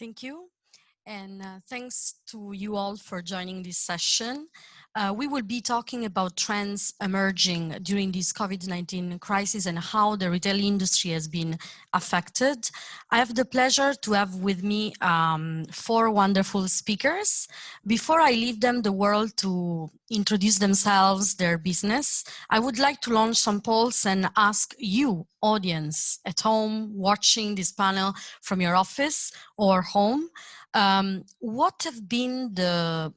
Thank you. And thanks to you all for joining this session. We will be talking about trends emerging during this COVID-19 crisis and how the retail industry has been affected. I have the pleasure to have with me 4 wonderful speakers. Before I leave them the world to introduce themselves, their business, I would like to launch some polls and ask you, audience at home, watching this panel from your office or home, what have been the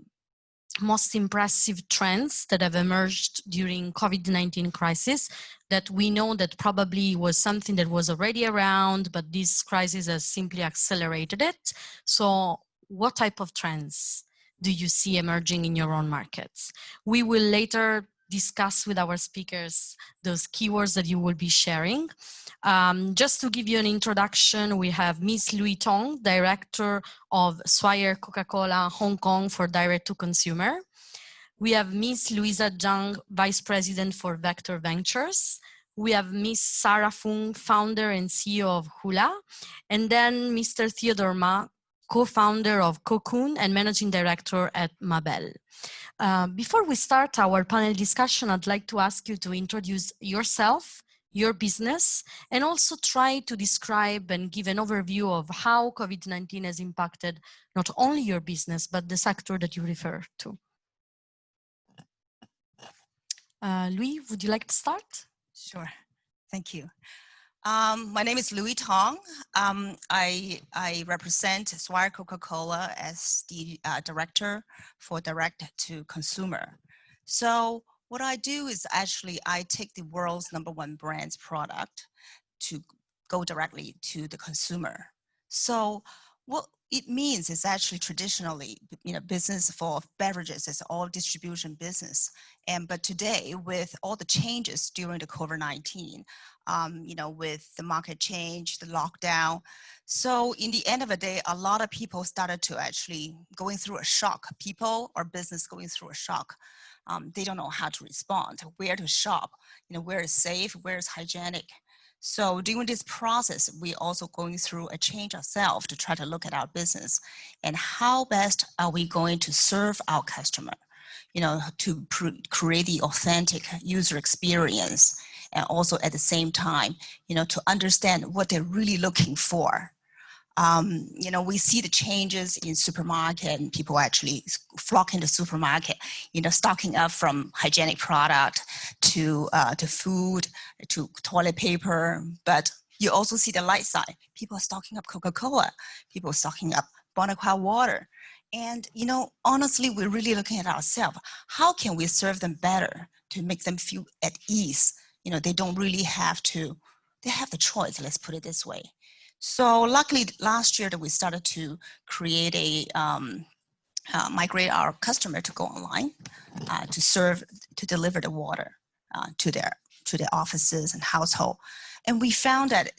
most impressive trends that have emerged during COVID-19 crisis that we know that probably was something that was already around, but this crisis has simply accelerated it. So what type of trends do you see emerging in your own markets? We will later discuss with our speakers those keywords that you will be sharing. Just to give you an introduction, we have Ms. Lui Tong, Director of Swire Coca-Cola Hong Kong for Direct to Consumer. We have Ms. Louisa Zhang, Vice President for Vectr Ventures. We have Ms. Sarah Fung, Founder and CEO of Hula. And then Mr. Theodore Ma, Co-founder of CoCoon and Managing Director at MaBelle. Before we start our panel discussion, I'd like to ask you to introduce yourself, your business, and also try to describe and give an overview of how COVID-19 has impacted not only your business, but the sector that you refer to. Lui, would you like to start? Sure, thank you. My name is Lui Tong. I represent Swire Coca-Cola as the director for direct to consumer. So what I do is actually I take the world's #1 brand's product to go directly to the consumer. So what it means is actually traditionally, business for beverages is all distribution business. But today, with all the changes during the COVID-19, with the market change, the lockdown. So in the end of the day, a lot of people started to actually going through a shock. People or business going through a shock. They don't know how to respond, where to shop, where is safe, where is hygienic. So during this process, we also going through a change ourselves to try to look at our business and how best are we going to serve our customer, to create the authentic user experience, and also at the same time, to understand what they're really looking for. We see the changes in supermarket and people actually flocking to supermarket, stocking up from hygienic product to food, to toilet paper. But you also see the light side. People are stocking up Coca-Cola. People are stocking up Bonaqua water. And, honestly, we're really looking at ourselves. How can we serve them better to make them feel at ease? They don't really have to, they have the choice, let's put it this way. So luckily last year that we started to create migrate our customer to go online to deliver the water to their offices and household. And we found that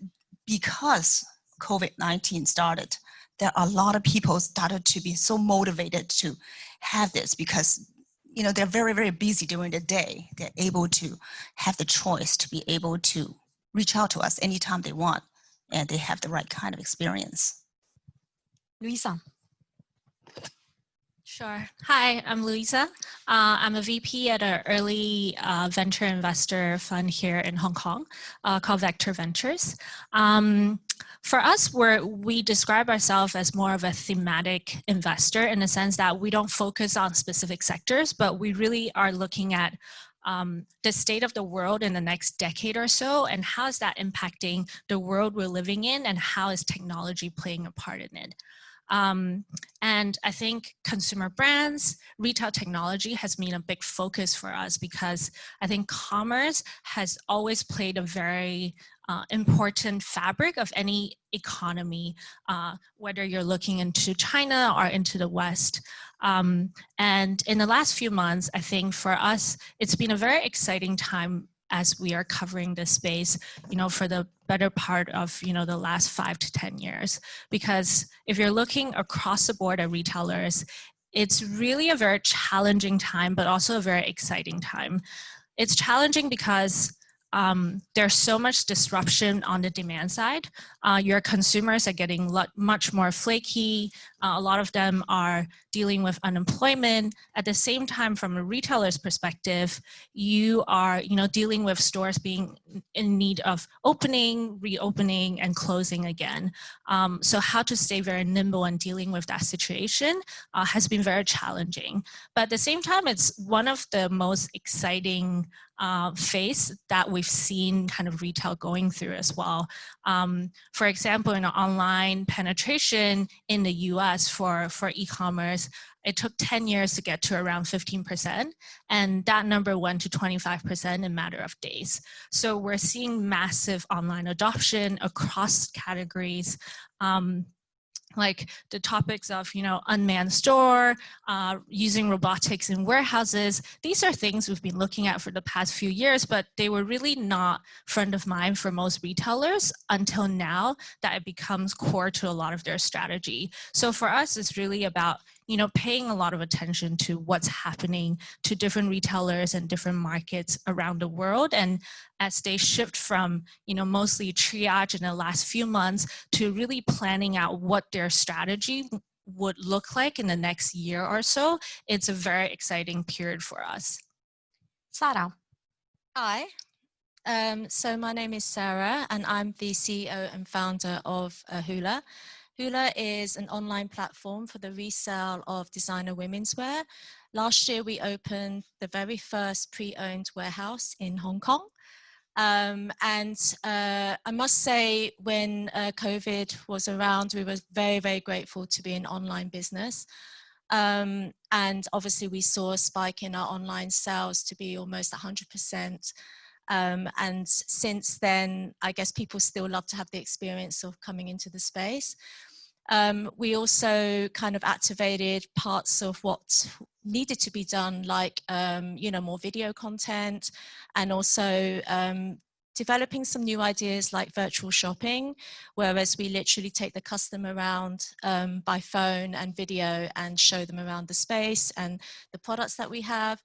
because COVID-19 started, there are a lot of people started to be so motivated to have this because they're very, very busy during the day. They're able to have the choice to be able to reach out to us anytime they want. And they have the right kind of experience. Louisa. Sure. Hi, I'm Louisa. I'm a VP at an early venture investor fund here in Hong Kong called Vectr Ventures. For us, we describe ourselves as more of a thematic investor in the sense that we don't focus on specific sectors, but we really are looking at the state of the world in the next decade or so, and how is that impacting the world we're living in, and how is technology playing a part in it. And I think consumer brands, retail technology has been a big focus for us because I think commerce has always played a very important fabric of any economy, whether you're looking into China or into the West. And in the last few months, I think for us, it's been a very exciting time as we are covering this space, for the better part of, the last 5 to 10 years. Because if you're looking across the board at retailers, it's really a very challenging time, but also a very exciting time. It's challenging because there's so much disruption on the demand side. Your consumers are getting much more flaky. A lot of them are dealing with unemployment. At the same time, from a retailer's perspective, you are dealing with stores being in need of opening, reopening, and closing again. So how to stay very nimble and dealing with that situation has been very challenging. But at the same time, it's one of the most exciting phase that we've seen kind of retail going through as well. For example, in online penetration in the US for e-commerce, it took 10 years to get to around 15%, and that number went to 25% in a matter of days. So we're seeing massive online adoption across categories. Like the topics of, unmanned store, using robotics in warehouses. These are things we've been looking at for the past few years, but they were really not front of mind for most retailers until now that it becomes core to a lot of their strategy. So for us, it's really about paying a lot of attention to what's happening to different retailers and different markets around the world. And as they shift from, mostly triage in the last few months to really planning out what their strategy would look like in the next year or so, it's a very exciting period for us. Sarah. Hi. So my name is Sarah, and I'm the CEO and founder of Hula. Hula is an online platform for the resale of designer women's wear. Last year, we opened the very first pre-owned warehouse in Hong Kong. I must say, when COVID was around, we were very, very grateful to be an online business. And obviously, we saw a spike in our online sales to be almost 100%. And since then, I guess people still love to have the experience of coming into the space. We also kind of activated parts of what needed to be done, like, more video content, and also developing some new ideas like virtual shopping, whereas we literally take the customer around by phone and video and show them around the space and the products that we have.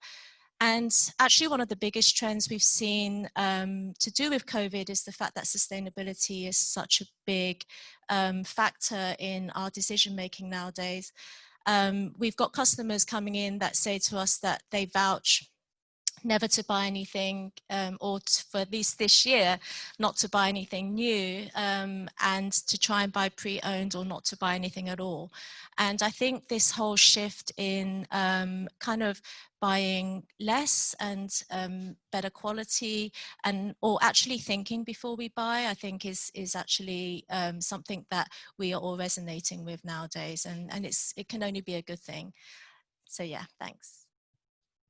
And actually, one of the biggest trends we've seen to do with COVID is the fact that sustainability is such a big factor in our decision making nowadays. We've got customers coming in that say to us that they vouch never to buy anything, or for at least this year, not to buy anything new, and to try and buy pre-owned or not to buy anything at all. And I think this whole shift in kind of buying less and better quality, or actually thinking before we buy, I think is actually something that we are all resonating with nowadays, and it can only be a good thing. So yeah, thanks.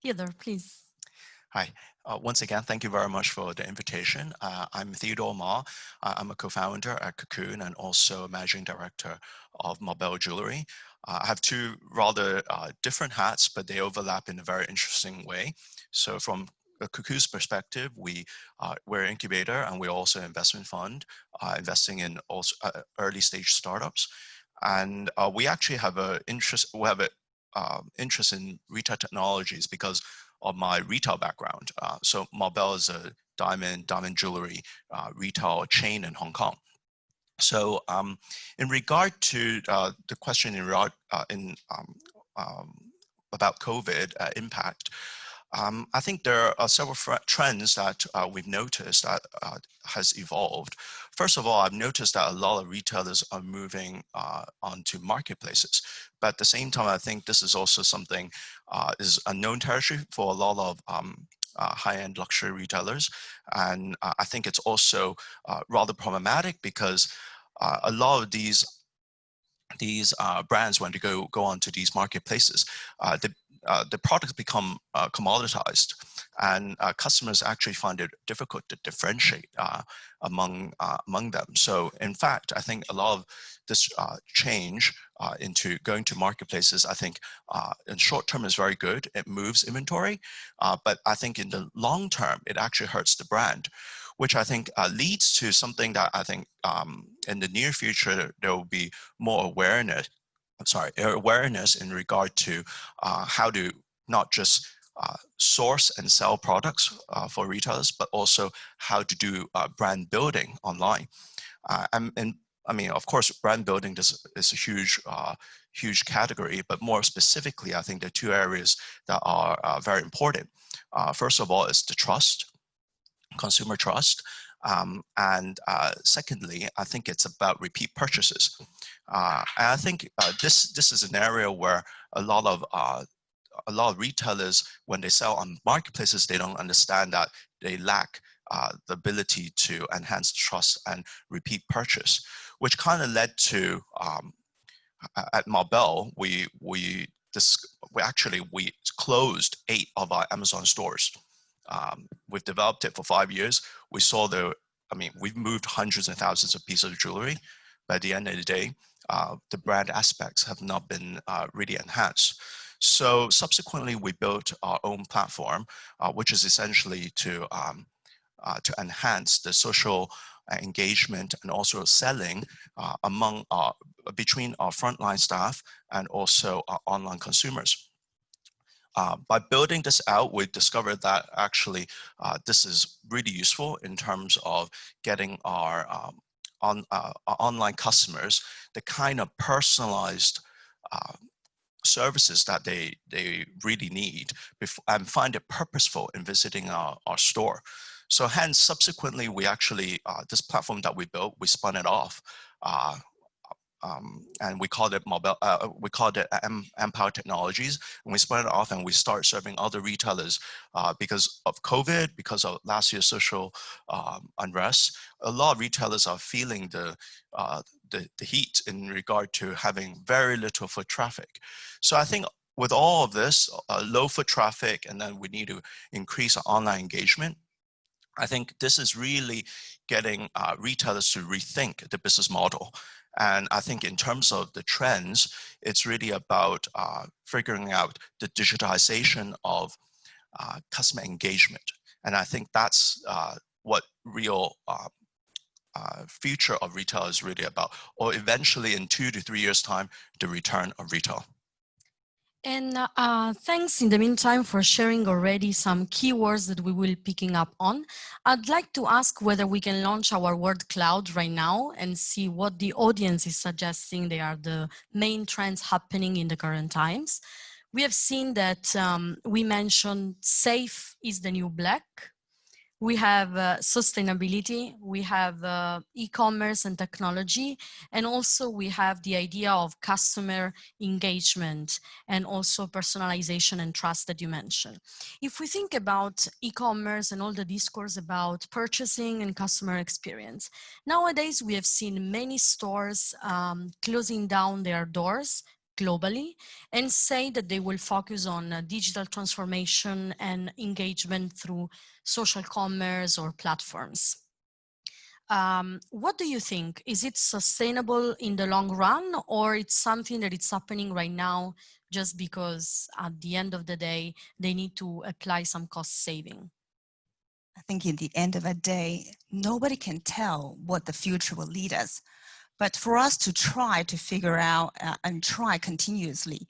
Theodore, please. Hi. Once again, thank you very much for the invitation. I'm Theodore Ma. I'm a co-founder at CoCoon and also managing director of MaBelle Jewelry. I have two rather different hats, but they overlap in a very interesting way. So from CoCoon's perspective, we're an incubator and we're also an investment fund, investing in also early stage startups. And we actually have an interest. We have an interest in retail technologies because of my retail background. So MaBelle is a diamond jewelry retail chain in Hong Kong. So in regard to the question about COVID impact, I think there are several trends that we've noticed that has evolved. First of all, I've noticed that a lot of retailers are moving onto marketplaces. But at the same time, I think this is also something is unknown territory for a lot of high-end luxury retailers. And I think it's also rather problematic because a lot of these brands, when they go onto these marketplaces, the products become commoditized, and customers actually find it difficult to differentiate among them. So in fact, I think a lot of this change into going to marketplaces, I think in short term is very good. It moves inventory, but I think in the long term, it actually hurts the brand, which I think leads to something that I think in the near future, there will be more awareness in regard to how to not just source and sell products for retailers, but also how to do brand building online. And I mean, of course, brand building is a huge category, but more specifically, I think there are two areas that are very important. First of all, is the trust, consumer trust. And secondly, I think it's about repeat purchases. And I think this is an area where a lot of retailers, when they sell on marketplaces, they don't understand that they lack the ability to enhance trust and repeat purchase, which kind of led to at MaBelle, we closed 8 of our Amazon stores. We've developed it for 5 years. We've moved hundreds and thousands of pieces of jewelry, but at the end of the day, the brand aspects have not been really enhanced. So subsequently, we built our own platform, which is essentially to enhance the social engagement and also selling between our frontline staff and also our online consumers. By building this out, we discovered that actually this is really useful in terms of getting our online customers the kind of personalized services that they really need and find it purposeful in visiting our store. So hence, subsequently, we actually, this platform that we built, we spun it off. And we called it MaBelle, we called it Empower Technologies, and we spun it off and we start serving other retailers because of COVID, because of last year's social unrest. A lot of retailers are feeling the heat in regard to having very little foot traffic. So I think with all of this, low foot traffic, and then we need to increase our online engagement, I think this is really getting retailers to rethink the business model. And I think in terms of the trends, it's really about figuring out the digitization of customer engagement. And I think that's what real future of retail is really about, or eventually in 2 to 3 years' time, the return of retail. And thanks in the meantime for sharing already some keywords that we will be picking up on. I'd like to ask whether we can launch our word cloud right now and see what the audience is suggesting they are the main trends happening in the current times. We have seen that we mentioned safe is the new black. We have sustainability, we have e-commerce and technology, and also we have the idea of customer engagement and also personalization and trust that you mentioned. If we think about e-commerce and all the discourse about purchasing and customer experience, nowadays we have seen many stores closing down their doors globally and say that they will focus on digital transformation and engagement through social commerce or platforms. What do you think? Is it sustainable in the long run, or it's something that it's happening right now just because at the end of the day, they need to apply some cost saving? I think in the end of the day, nobody can tell what the future will lead us. But for us to try to figure out and try continuously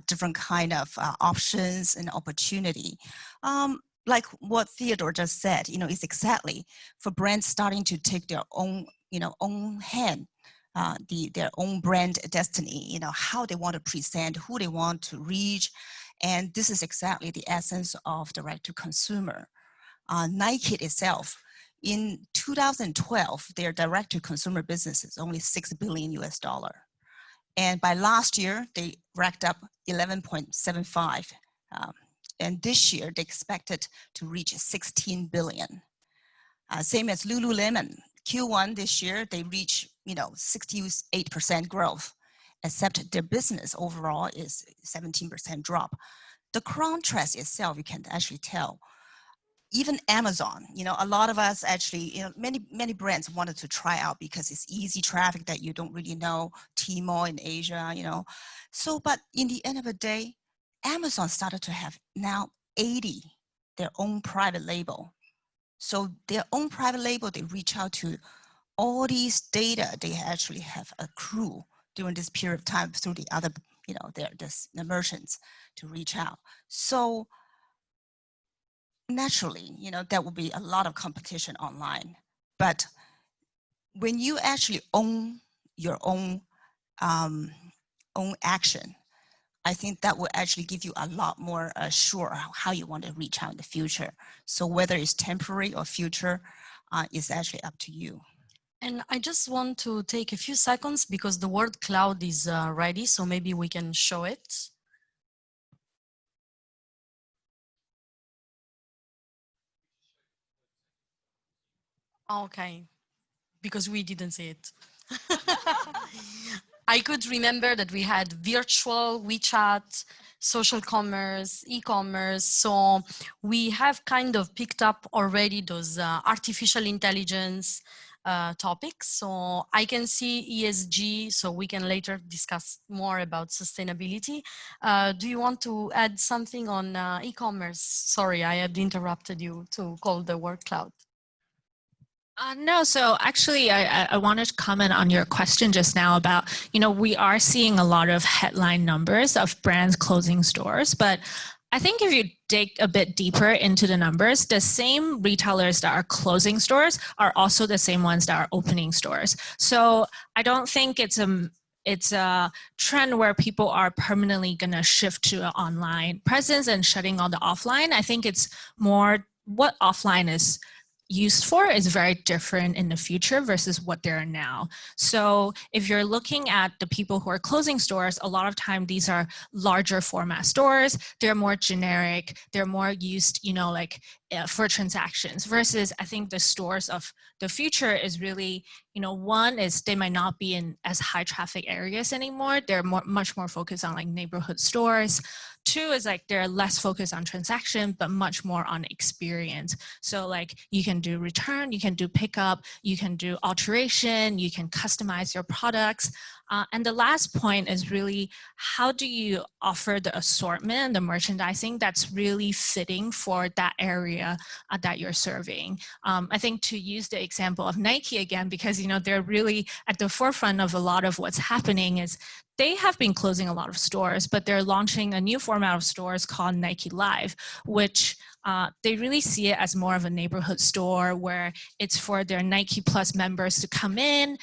different kind of options and opportunity, like what Theodore just said, is exactly for brands starting to take their own, own hand, their own brand destiny, how they want to present, who they want to reach, and this is exactly the essence of direct to consumer. Nike itself. In 2012, their direct-to-consumer business is only $6 billion US. And by last year, they racked up 11.75. And this year, they expected to reach 16 billion. Same as Lululemon. Q1 this year, they reach 68% growth, except their business overall is 17% drop. The contrast itself, you can actually tell. Even Amazon, a lot of us actually, many brands wanted to try out because it's easy traffic that you don't really know, Tmall in Asia, So, but in the end of the day, Amazon started to have now 80 their own private label. So their own private label, they reach out to all these data they actually have accrued during this period of time through the other, the merchants to reach out. So naturally, there will be a lot of competition online. But when you actually own your own action, I think that will actually give you a lot more sure how you want to reach out in the future. So whether it's temporary or future, is actually up to you. And I just want to take a few seconds because the word cloud is ready, so maybe we can show it. Okay, because we didn't see it. I could remember that we had virtual WeChat, social commerce, e-commerce. So we have kind of picked up already those artificial intelligence topics. So I can see ESG, so we can later discuss more about sustainability. Do you want to add something on e-commerce? Sorry, I had interrupted you to call the word cloud. No, so actually I wanted to comment on your question just now about, we are seeing a lot of headline numbers of brands closing stores, but I think if you dig a bit deeper into the numbers, the same retailers that are closing stores are also the same ones that are opening stores. So I don't think it's a trend where people are permanently going to shift to an online presence and shutting all the offline. I think it's more what offline is used for is very different in the future versus what they are now. So if you're looking at the people who are closing stores, a lot of time these are larger format stores. They're more generic. They're more used, for transactions versus I think the stores of the future is really, one is they might not be in as high traffic areas anymore. They're much more focused on like neighborhood stores. Two is like they're less focused on transaction, but much more on experience. So like you can do return, you can do pickup, you can do alteration, you can customize your products. And the last point is really how do you offer the assortment, the merchandising that's really fitting for that area that you're serving. I think to use the example of Nike again, because they're really at the forefront of a lot of what's happening is they have been closing a lot of stores, but they're launching a new format of stores called Nike Live, which they really see it as more of a neighborhood store where it's for their Nike Plus members to come in,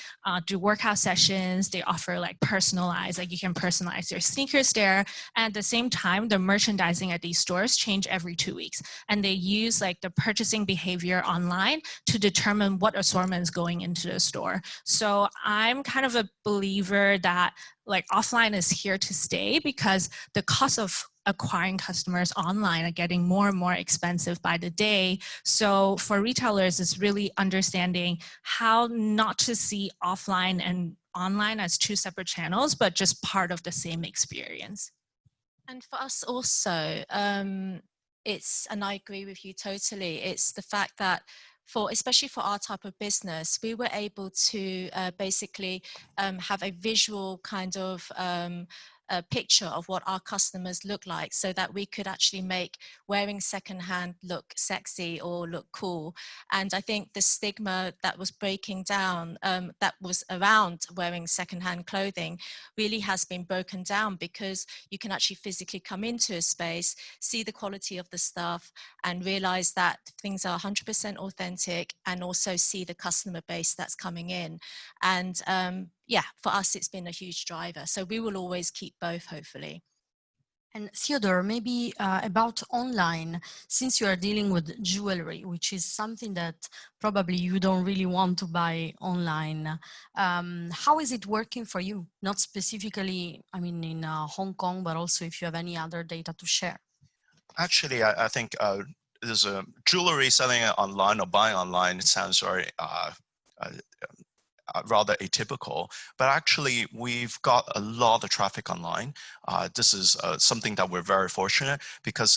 do workout sessions. They offer like personalized, like you can personalize your sneakers there. And at the same time, the merchandising at these stores change every 2 weeks. And they use like the purchasing behavior online to determine what assortment is going into the store. So I'm kind of a believer that like offline is here to stay because the cost of acquiring customers online are getting more and more expensive by the day. So for retailers, it's really understanding how not to see offline and online as two separate channels, but just part of the same experience. And for us also, and I agree with you totally, it's the fact that especially for our type of business, we were able to basically have a visual kind of a picture of what our customers look like so that we could actually make wearing secondhand look sexy or look cool. And I think the stigma that was breaking down, that was around wearing secondhand clothing really has been broken down because you can actually physically come into a space, see the quality of the stuff and realize that things are 100% authentic and also see the customer base that's coming in. And yeah, for us, it's been a huge driver. So we will always keep both, hopefully. And Theodore, maybe about online, since you are dealing with jewelry, which is something that probably you don't really want to buy online, how is it working for you? Not specifically, I mean, in Hong Kong, but also if you have any other data to share. Actually, I think there's a jewelry selling it online or buying online. It sounds very rather atypical, but actually we've got a lot of traffic online. This is something that we're very fortunate because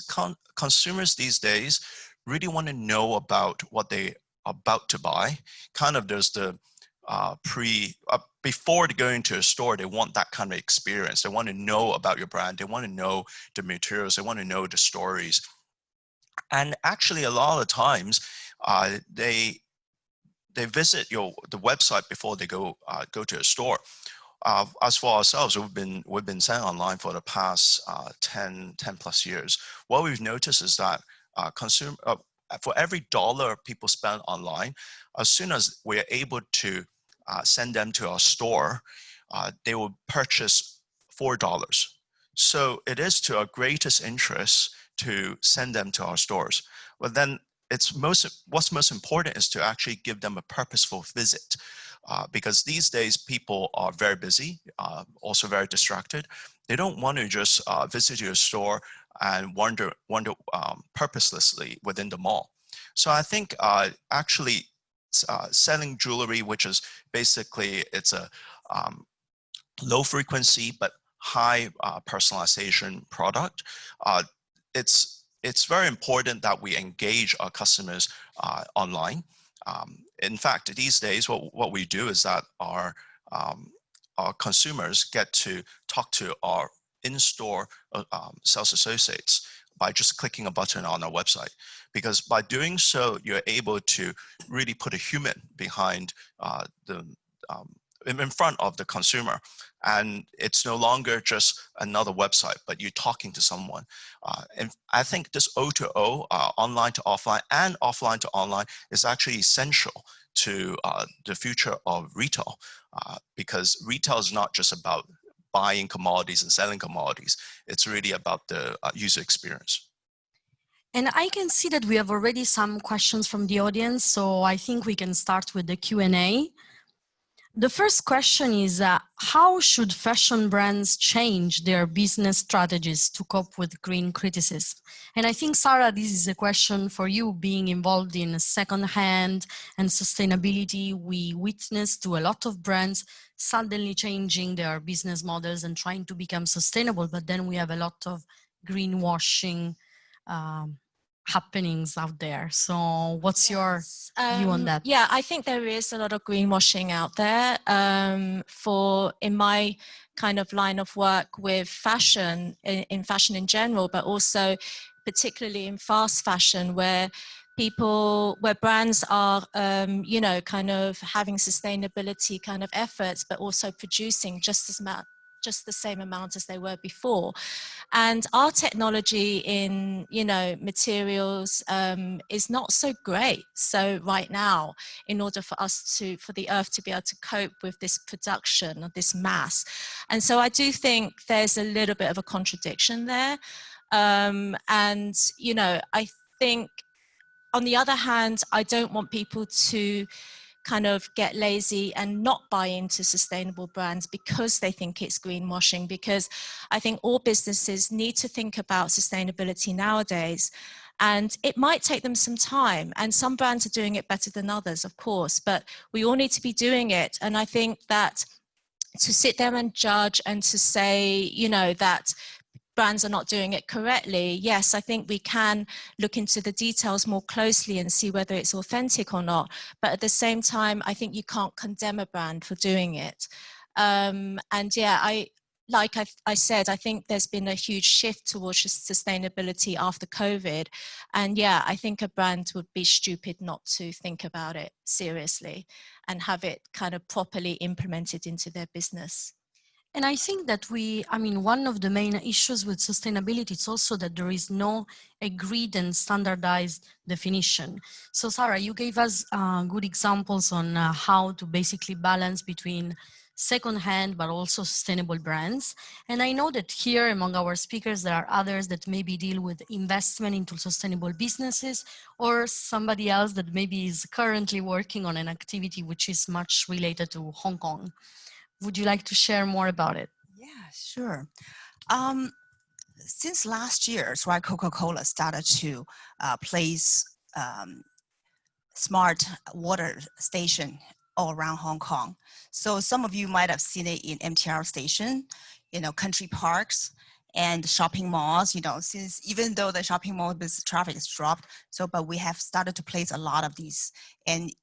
consumers these days really want to know about what they are about to buy. Kind of there's the before they go into a store, they want that kind of experience. They want to know about your brand. They want to know the materials. They want to know the stories. And actually a lot of times they visit the website before they go to a store. As for ourselves, we've been selling online for the past 10 plus years. What we've noticed is that for every dollar people spend online, as soon as we're able to send them to our store, they will purchase $4. So it is to our greatest interest to send them to our stores. But then what's most important is to actually give them a purposeful visit, because these days people are very busy, also very distracted. They don't want to just visit your store and wander purposelessly within the mall. So I think actually selling jewelry, which is basically, it's a low frequency but high personalization product, it's very important that we engage our customers online. In fact, these days, what we do is that our consumers get to talk to our in-store sales associates by just clicking a button on our website. Because by doing so, you're able to really put a human behind in front of the consumer. And it's no longer just another website, but you're talking to someone. And I think this O2O, online to offline and offline to online, is actually essential to the future of retail, because retail is not just about buying commodities and selling commodities. It's really about the user experience. And I can see that we have already some questions from the audience, so I think we can start with the Q&A. The first question is, how should fashion brands change their business strategies to cope with green criticism? And I think, Sarah, this is a question for you, being involved in secondhand and sustainability. We witnessed to a lot of brands suddenly changing their business models and trying to become sustainable, but then we have a lot of greenwashing happenings out there. So what's your view on that? Yeah, I think there is a lot of greenwashing out there. In my kind of line of work with fashion, in fashion in general, but also particularly in fast fashion, where brands are, you know, kind of having sustainability kind of efforts, but also producing just the same amount as they were before. And our technology in, you know, materials is not so great. So right now, in order for the earth to be able to cope with this production of this mass. And so I do think there's a little bit of a contradiction there. And, you know, I think on the other hand, I don't want people to kind of get lazy and not buy into sustainable brands because they think it's greenwashing, because I think all businesses need to think about sustainability nowadays. And it might take them some time, and some brands are doing it better than others, of course, but we all need to be doing it. And I think that to sit there and judge and to say, you know, that brands are not doing it correctly, yes, I think we can look into the details more closely and see whether it's authentic or not. But at the same time, I think you can't condemn a brand for doing it. And yeah, like I said, I think there's been a huge shift towards sustainability after COVID. And yeah, I think a brand would be stupid not to think about it seriously and have it kind of properly implemented into their business. And I think that one of the main issues with sustainability is also that there is no agreed and standardized definition. So Sarah, you gave us good examples on how to basically balance between secondhand but also sustainable brands. And I know that here among our speakers, there are others that maybe deal with investment into sustainable businesses, or somebody else that maybe is currently working on an activity which is much related to Hong Kong. Would you like to share more about it? Yeah, sure. Since last year, Swire Coca-Cola started to place smart water station all around Hong Kong. So some of you might have seen it in MTR station, you know, country parks and shopping malls, you know, since even though the shopping mall business traffic has dropped, but we have started to place a lot of these, and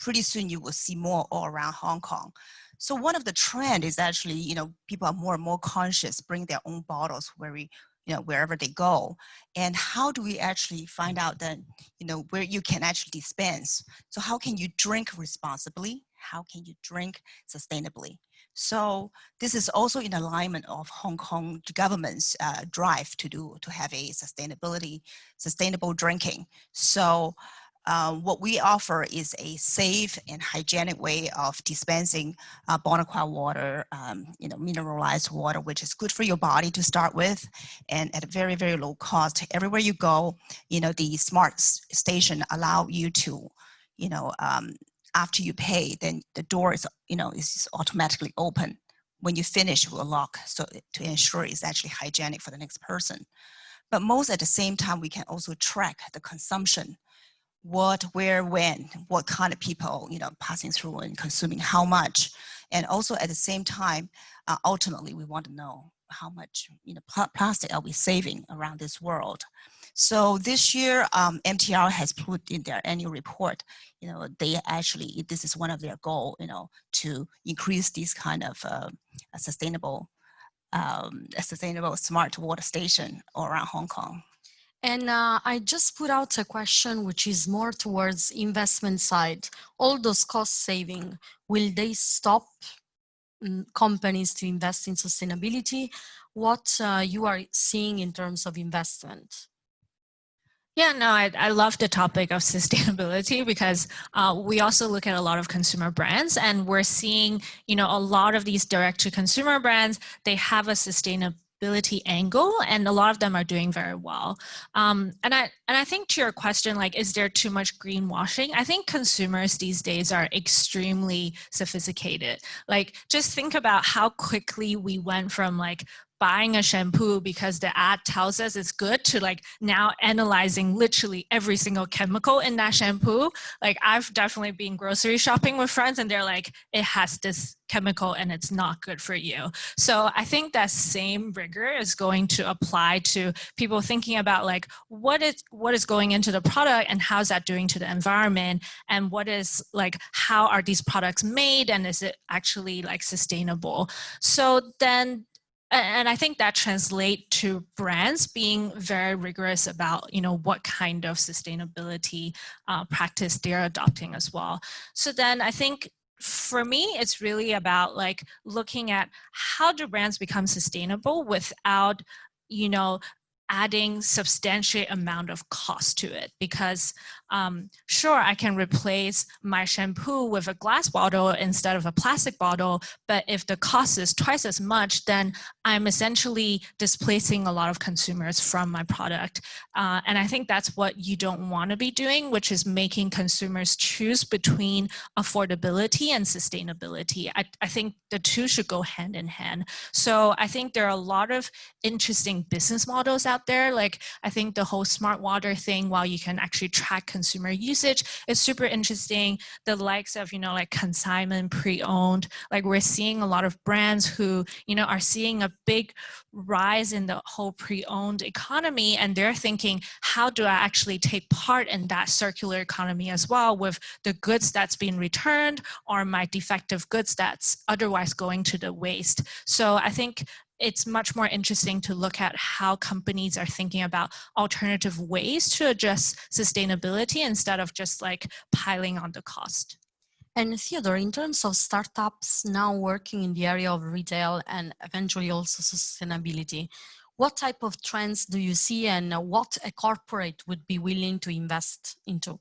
pretty soon you will see more all around Hong Kong. So one of the trend is actually, you know, people are more and more conscious, bring their own bottles wherever they go. And how do we actually find out that, you know, where you can actually dispense? So how can you drink responsibly? how can you drink sustainably. So this is also in alignment of Hong Kong government's drive to have a sustainable drinking. So what we offer is a safe and hygienic way of dispensing Bonaqua water, mineralized water, which is good for your body to start with, and at a very, very low cost. Everywhere you go, the smart station allow you to, after you pay, then the door is, is automatically open. When you finish, it will lock, so to ensure it's actually hygienic for the next person. But most at the same time, we can also track the consumption. What, where, when, what kind of people, passing through and consuming how much. And also at the same time, ultimately, we want to know how much, plastic are we saving around this world. So this year, MTR has put in their annual report, they actually, this is one of their goal, to increase this kind of a sustainable smart water station around Hong Kong. And I just put out a question which is more towards investment side. All those cost saving, will they stop companies to invest in sustainability? What you are seeing in terms of investment? Yeah, no, I love the topic of sustainability because we also look at a lot of consumer brands, and we're seeing, a lot of these direct-to-consumer brands, they have a sustainability angle, and a lot of them are doing very well. And I think to your question, like, is there too much greenwashing? I think consumers these days are extremely sophisticated. Like, just think about how quickly we went from like buying a shampoo because the ad tells us it's good to like now analyzing literally every single chemical in that shampoo. Like, I've definitely been grocery shopping with friends and they're like, it has this chemical and it's not good for you. So I think that same rigor is going to apply to people thinking about like what is going into the product and how's that doing to the environment, and what is like, how are these products made, and is it actually like sustainable? So then, and I think that translates to brands being very rigorous about, what kind of sustainability practice they're adopting as well. So then I think for me, it's really about like looking at how do brands become sustainable without, adding substantial amount of cost to it. Because sure, I can replace my shampoo with a glass bottle instead of a plastic bottle, but if the cost is twice as much, then I'm essentially displacing a lot of consumers from my product. And I think that's what you don't want to be doing, which is making consumers choose between affordability and sustainability. I think the two should go hand in hand. So I think there are a lot of interesting business models out there. Like, I think the whole smart water thing, while you can actually track consumer usage, is super interesting. The likes of, like consignment, pre-owned, like we're seeing a lot of brands who, are seeing a big rise in the whole pre-owned economy, and they're thinking, how do I actually take part in that circular economy as well, with the goods that's being returned or my defective goods that's otherwise going to the waste. So I think it's much more interesting to look at how companies are thinking about alternative ways to address sustainability instead of just like piling on the cost. And Theodore, in terms of startups now working in the area of retail and eventually also sustainability, what type of trends do you see, and what a corporate would be willing to invest into?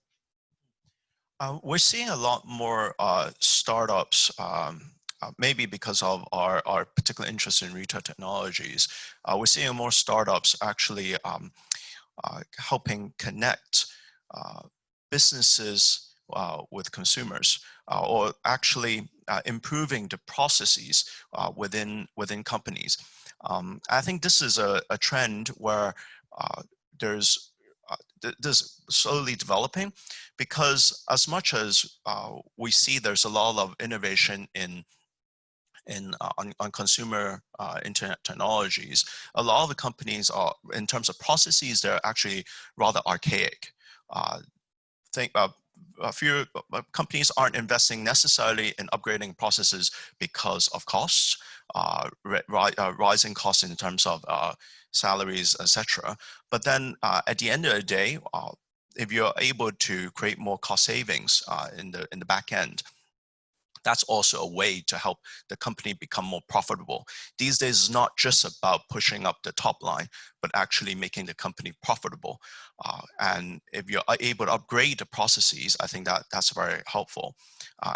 We're seeing a lot more startups, maybe because of our particular interest in retail technologies. We're seeing more startups actually helping connect businesses with consumers, or actually improving the processes within companies. I think this is a trend where there's slowly developing, because as much as we see there's a lot of innovation on consumer internet technologies, a lot of the companies are, in terms of processes, they're actually rather archaic. A few companies aren't investing necessarily in upgrading processes because of costs, rising costs in terms of salaries, etc. But then at the end of the day, if you're able to create more cost savings in the back end, that's also a way to help the company become more profitable. These days, it's not just about pushing up the top line, but actually making the company profitable. And if you're able to upgrade the processes, I think that's very helpful.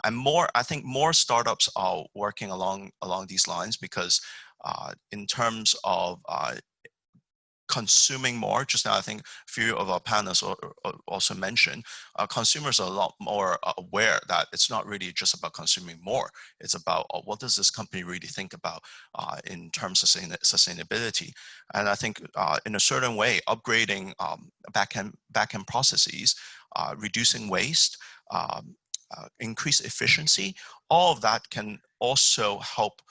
And I think more startups are working along these lines, because in terms of consuming more, just now I think a few of our panelists also mentioned, consumers are a lot more aware that it's not really just about consuming more, it's about what does this company really think about in terms of sustainability. And I think in a certain way, upgrading back-end processes, reducing waste, increase efficiency, all of that can also help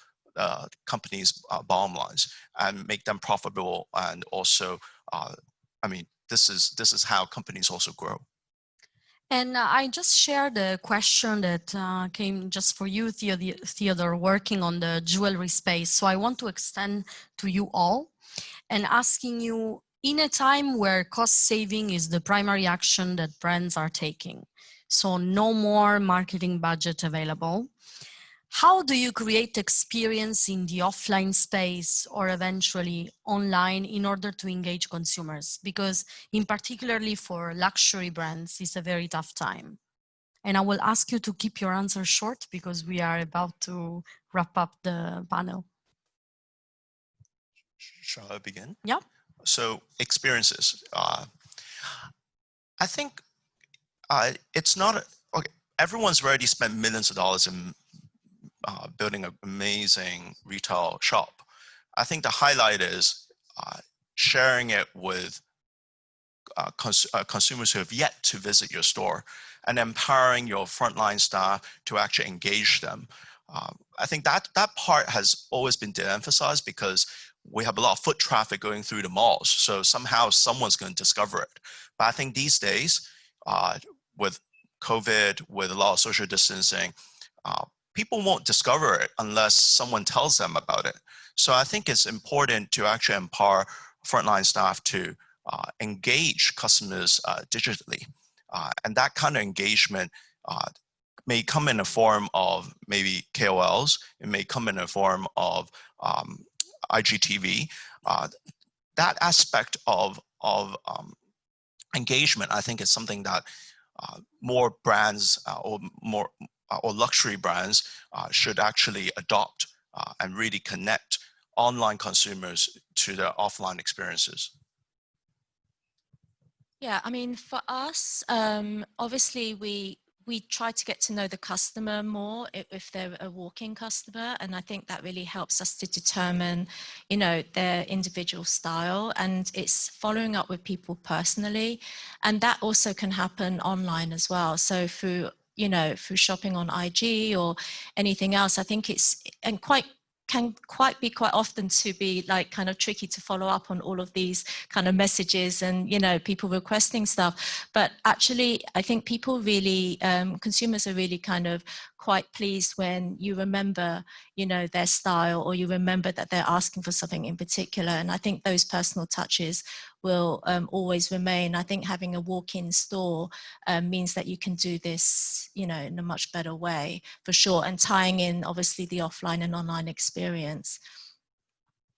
companies' bottom lines and make them profitable. And also, I mean, this is how companies also grow. And I just shared a question that came just for you, Theodore, working on the jewelry space. So I want to extend to you all and asking you, in a time where cost saving is the primary action that brands are taking, so no more marketing budget available, how do you create experience in the offline space or eventually online in order to engage consumers? Because in particularly for luxury brands, it's a very tough time. And I will ask you to keep your answer short because we are about to wrap up the panel. Shall I begin? Yeah. So experiences. I think it's not, okay, everyone's already spent millions of dollars in building an amazing retail shop. I think the highlight is sharing it with consumers who have yet to visit your store and empowering your frontline staff to actually engage them. I think that part has always been de-emphasized because we have a lot of foot traffic going through the malls. So somehow someone's going to discover it. But I think these days, with COVID, with a lot of social distancing, people won't discover it unless someone tells them about it. So I think it's important to actually empower frontline staff to engage customers digitally. And that kind of engagement may come in the form of maybe KOLs, it may come in the form of IGTV. That aspect of engagement, I think, is something that more brands or luxury brands should actually adopt and really connect online consumers to their offline experiences. Yeah, I mean, for us, obviously we try to get to know the customer more if they're a walk-in customer, and I think that really helps us to determine, you know, their individual style, and it's following up with people personally, and that also can happen online as well. So through, you know, through shopping on IG or anything else, I think it's can be quite often to be like kind of tricky to follow up on all of these kind of messages and, you know, people requesting stuff. But actually, I think people really, consumers are really kind of quite pleased when you remember, you know, their style, or you remember that they're asking for something in particular. And I think those personal touches will always remain. I think having a walk-in store means that you can do this, you know, in a much better way, for sure, and tying in obviously the offline and online experience.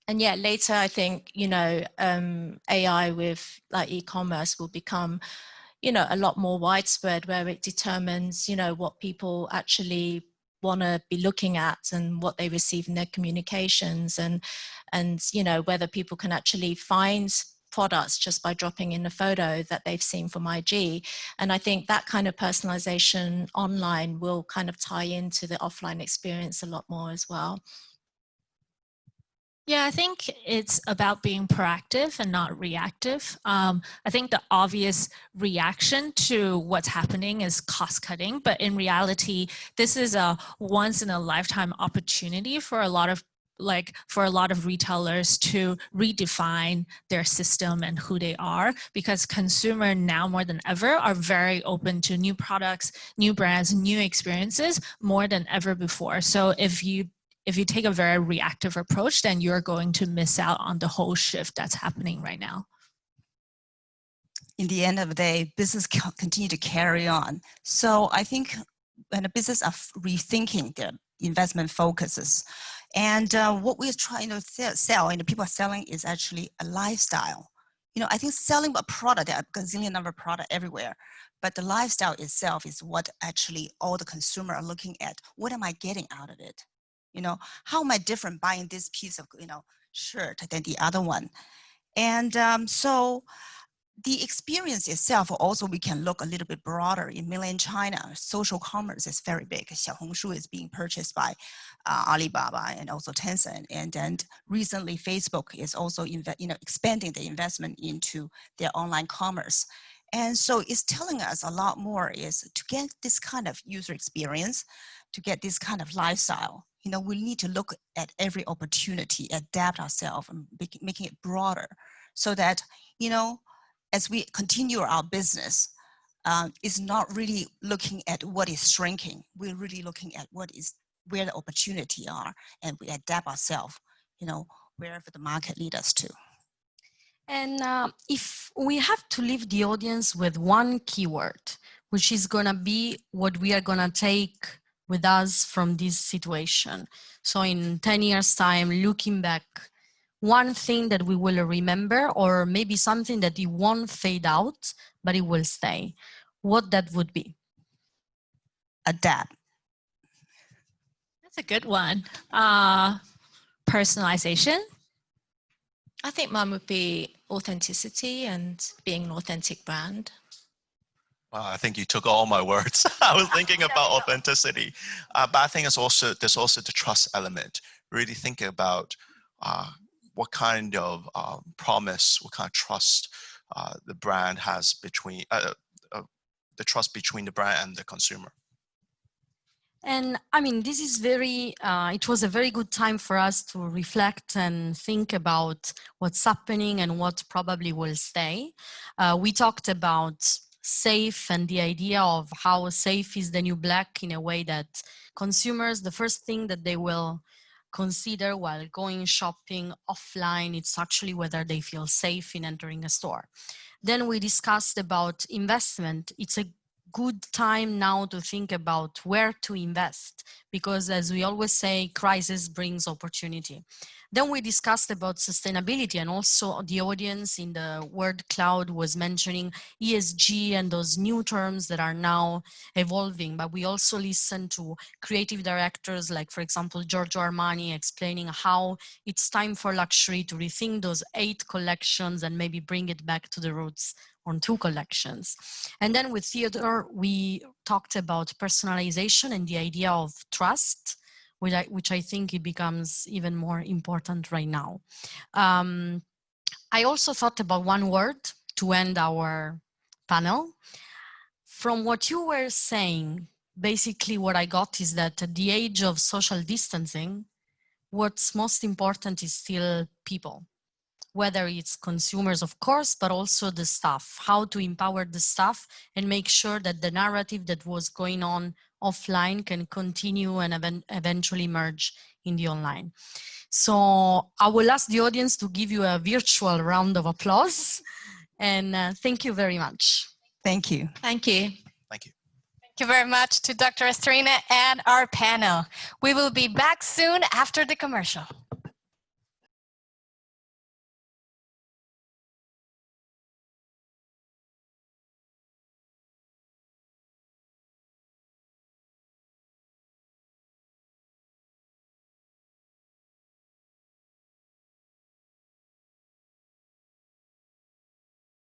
And yeah, later I think, you know, AI with like e-commerce will become, you know, a lot more widespread, where it determines, you know, what people actually want to be looking at and what they receive in their communications, and you know, whether people can actually find products just by dropping in a photo that they've seen from IG. And I think that kind of personalization online will kind of tie into the offline experience a lot more as well. Yeah, I think it's about being proactive and not reactive. I think the obvious reaction to what's happening is cost cutting, but in reality, this is a once in a lifetime opportunity for a lot of retailers to redefine their system and who they are, because consumers now more than ever are very open to new products, new brands, new experiences more than ever before. So if you take a very reactive approach, then you're going to miss out on the whole shift that's happening right now. In the end of the day, business continue to carry on. So I think the business are rethinking their investment focuses. And what we're trying to sell and the people are selling is actually a lifestyle. You know, I think selling a product, there are a gazillion number of products everywhere, but the lifestyle itself is what actually all the consumer are looking at. What am I getting out of it? You know, how am I different buying this piece of, you know, shirt than the other one? And so the experience itself also, we can look a little bit broader. In mainland China, social commerce is very big. Xiaohongshu is being purchased by Alibaba and also Tencent. And then recently, Facebook is also expanding the investment into their online commerce. And so it's telling us a lot more is to get this kind of user experience, to get this kind of lifestyle. You know, we need to look at every opportunity, adapt ourselves, and making it broader, so that, you know, as we continue our business, it's not really looking at what is shrinking. We're really looking at where the opportunity are, and we adapt ourselves, you know, wherever the market leads us to. And if we have to leave the audience with one keyword, which is gonna be what we are gonna take with us from this situation. So in 10 years time, looking back, one thing that we will remember, or maybe something that it won't fade out, but it will stay, what that would be? Adapt. That's a good one. Personalization. I think mine would be authenticity and being an authentic brand. Wow, I think you took all my words. I was thinking about authenticity, but I think there's also the trust element. Really thinking about what kind of promise, what kind of trust the brand has between the trust between the brand and the consumer. And I mean, this is it was a very good time for us to reflect and think about what's happening and what probably will stay. We talked about safe and the idea of how safe is the new black, in a way that consumers, the first thing that they will consider while going shopping offline, it's actually whether they feel safe in entering a store. Then we discussed about investment. It's a good time now to think about where to invest, because as we always say, crisis brings opportunity. Then we discussed about sustainability, and also the audience in the word cloud was mentioning ESG and those new terms that are now evolving. But we also listened to creative directors like, for example, Giorgio Armani, explaining how it's time for luxury to rethink those 8 collections and maybe bring it back to the roots on 2 collections. And then with Theodore, we talked about personalization and the idea of trust, which I think it becomes even more important right now. I also thought about one word to end our panel. From what you were saying, basically what I got is that at the age of social distancing, what's most important is still people. Whether it's consumers, of course, but also the staff, how to empower the staff and make sure that the narrative that was going on offline can continue and eventually merge in the online. So I will ask the audience to give you a virtual round of applause. And thank you very much. Thank you. Thank you. Thank you. Thank you very much to Dr. Esterina and our panel. We will be back soon after the commercial.